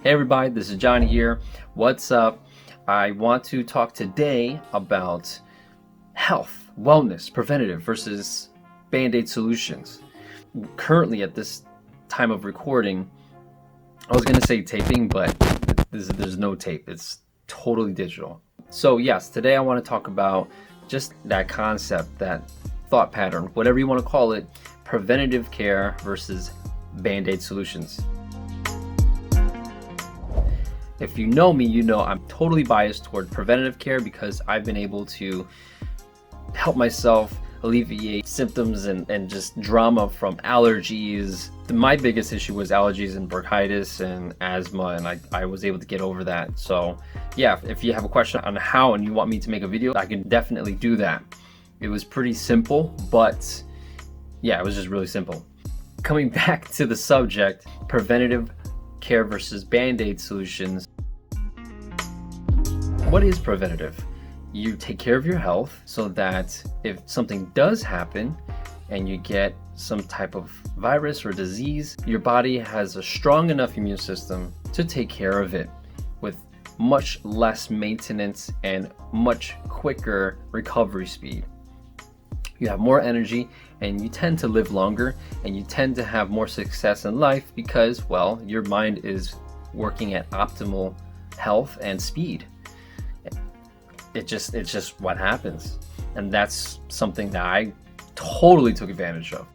Hey everybody, this is Johnny here. What's up? I want to talk today about health, wellness, preventative versus Bandaide solutions. Currently at this time of recording, I was going to say taping, but there's no tape. It's totally digital. So yes, today I want to talk about just that concept, that thought pattern, whatever you want to call it, preventative care versus Bandaide solutions. If you know me, you know I'm totally biased toward preventative care because I've been able to help myself alleviate symptoms and just drama from allergies. My biggest issue was allergies and bronchitis and asthma, and I was able to get over that. So yeah, if you have a question on how and you want me to make a video, I can definitely do that. It was pretty simple, but yeah, it was just really simple. Coming back to the subject, preventative care versus Band-Aid solutions. What is preventative? You take care of your health so that if something does happen and you get some type of virus or disease, your body has a strong enough immune system to take care of it with much less maintenance and much quicker recovery speed. You have more energy and you tend to live longer and you tend to have more success in life because, well, your mind is working at optimal health and speed. It's just what happens. And that's something that I totally took advantage of.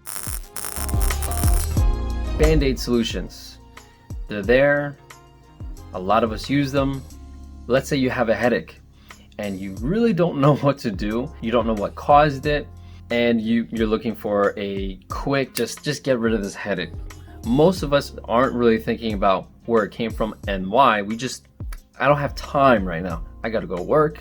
Band-Aid solutions. They're there. A lot of us use them. Let's say you have a headache and you really don't know what to do. You don't know what caused it. And you're looking for a quick, just get rid of this headache. Most of us aren't really thinking about where it came from and why. I don't have time right now. I gotta go to work.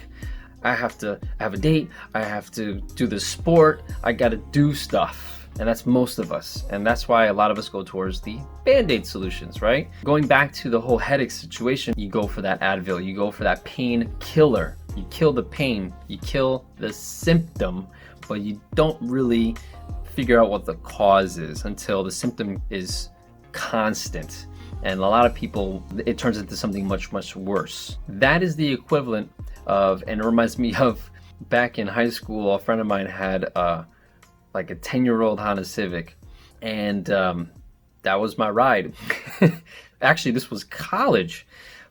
I have a date. I have to do this sport. I gotta do stuff. And that's most of us. And that's why a lot of us go towards the Band-Aid solutions, right? Going back to the whole headache situation, you go for that Advil, you go for that pain killer. You kill the pain, you kill the symptom, but you don't really figure out what the cause is until the symptom is constant. And a lot of people, it turns into something much, much worse. That is the equivalent of, and it reminds me of back in high school, a friend of mine had like a 10-year-old Honda Civic, and that was my ride. Actually, this was college,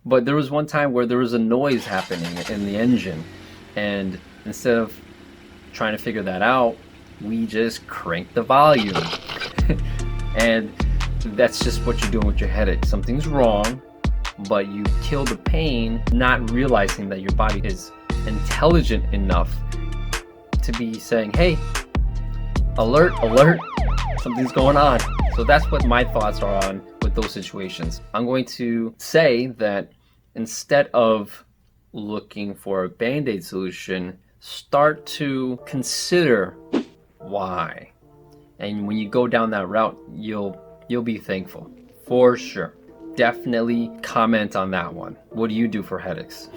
but there was one time where there was a noise happening in the engine, and instead of trying to figure that out, we just cranked the volume. And that's just what you're doing with your headache. Something's wrong, but you kill the pain, not realizing that your body is intelligent enough to be saying, hey, alert, alert, something's going on. So that's what my thoughts are on with those situations. I'm going to say that instead of looking for a Band-Aid solution, start to consider why. And when you go down that route, you'll be thankful for sure. Definitely comment on that one. What do you do for headaches?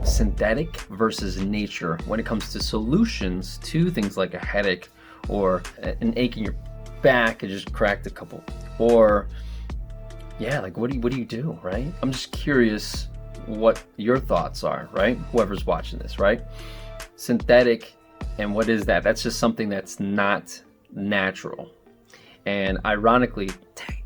Synthetic versus nature when it comes to solutions to things like a headache or an ache in your back. I just cracked a couple. Or yeah, like what do you do, right? I'm just curious what your thoughts are, right? Whoever's watching this, right? Synthetic, and what is that? That's just something that's not natural. And ironically,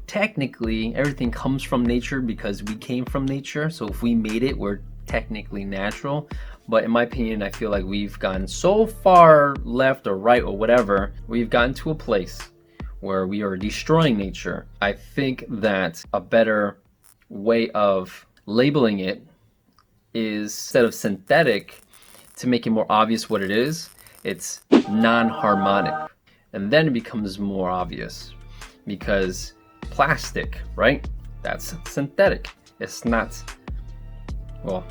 technically, everything comes from nature because we came from nature. So if we made it, we're technically natural. But in my opinion, I feel like we've gone so far left or right or whatever, we've gotten to a place where we are destroying nature. I think that a better way of labeling it is, instead of synthetic, to make it more obvious what it is, it's non-harmonic. And then it becomes more obvious because plastic, right? That's synthetic. It's not, well,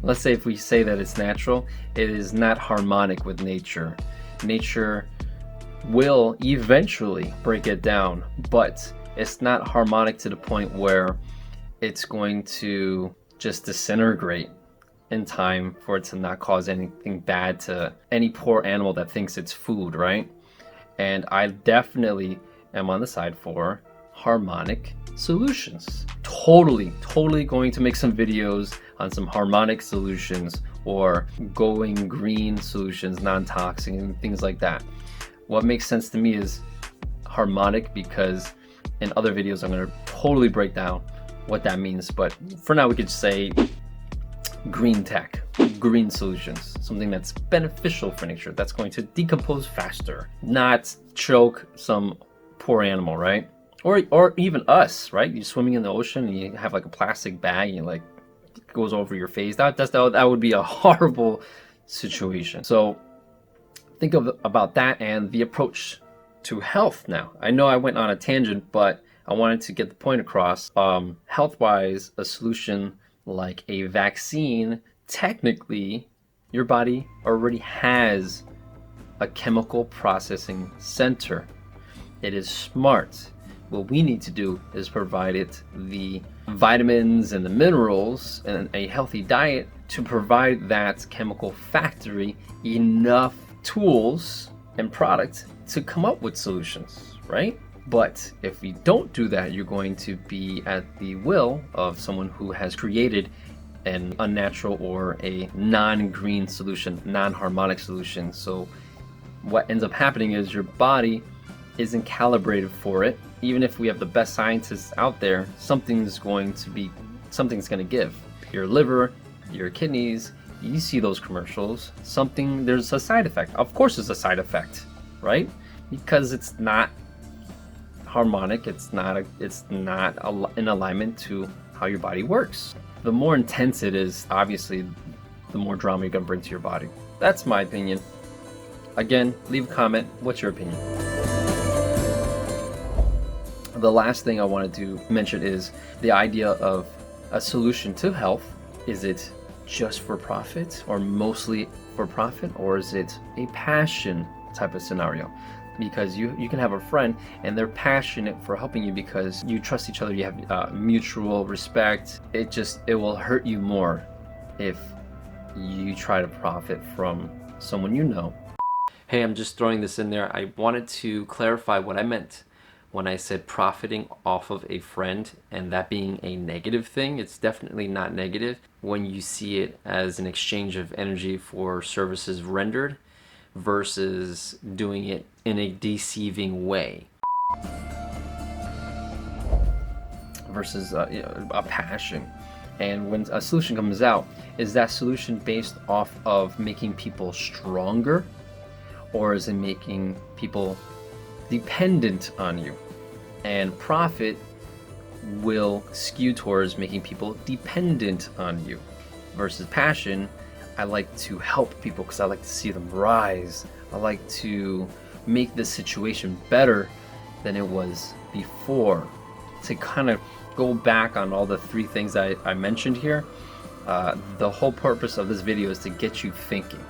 let's say if we say that it's natural, it is not harmonic with nature. Nature will eventually break it down, but it's not harmonic to the point where it's going to just disintegrate in time for it to not cause anything bad to any poor animal that thinks it's food, right? And I definitely am on the side for harmonic solutions. Totally going to make some videos on some harmonic solutions or going green solutions, non-toxic and things like that. What makes sense to me is harmonic, because in other videos I'm going to totally break down what that means, but for now we could say green tech, green solutions, something that's beneficial for nature, that's going to decompose faster, not choke some poor animal, right? Or even us, right? You're swimming in the ocean and you have like a plastic bag and like it goes over your face. That would be a horrible situation. So think about that and the approach to health now. I know I went on a tangent, but I wanted to get the point across. Health-wise, a solution like a vaccine, technically your body already has a chemical processing center. It is smart. What we need to do is provide it the vitamins and the minerals and a healthy diet to provide that chemical factory enough tools and products to come up with solutions, right? But if you don't do that, you're going to be at the will of someone who has created an unnatural or a non-green solution, non-harmonic solution. So what ends up happening is your body isn't calibrated for it. Even if we have the best scientists out there, something's going to give. Your liver, your kidneys, you see those commercials, there's a side effect. Of course there's a side effect, right? Because it's not harmonic, it's not in alignment to how your body works. The more intense it is, obviously, the more drama you're gonna bring to your body. That's my opinion. Again, leave a comment. What's your opinion? The last thing I wanted to mention is the idea of a solution to health. Is it just for profit or mostly for profit, or is it a passion type of scenario? Because you can have a friend and they're passionate for helping you because you trust each other, you have mutual respect. It will hurt you more if you try to profit from someone you know. Hey, I'm just throwing this in there. I wanted to clarify what I meant when I said profiting off of a friend and that being a negative thing. It's definitely not negative when you see it as an exchange of energy for services rendered versus doing it in a deceiving way versus a passion. And when a solution comes out, is that solution based off of making people stronger, or is it making people dependent on you? And profit will skew towards making people dependent on you, versus passion. I like to help people because I like to see them rise. I like to make the situation better than it was before. To kind of go back on all the three things I mentioned here, the whole purpose of this video is to get you thinking,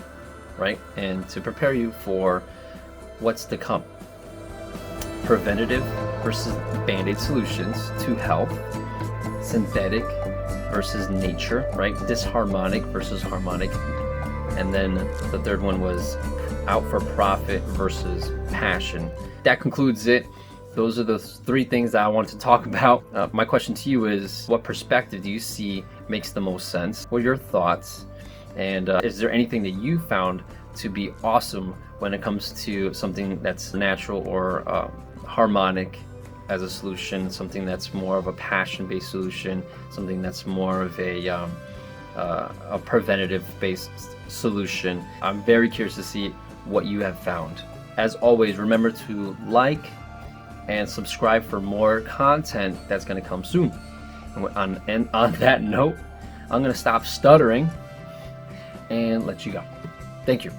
right? And to prepare you for what's to come. Preventative versus Band-Aid solutions to health. Synthetic versus nature, right? Disharmonic versus harmonic. And then the third one was out for profit versus passion. That concludes it. Those are the three things that I want to talk about. My question to you is, what perspective do you see makes the most sense? What are your thoughts? And is there anything that you found to be awesome when it comes to something that's natural or harmonic as a solution, something that's more of a passion-based solution, something that's more of a preventative-based solution? I'm very curious to see what you have found. As always, remember to like and subscribe for more content that's going to come soon. And on that note, I'm going to stop stuttering and let you go. Thank you.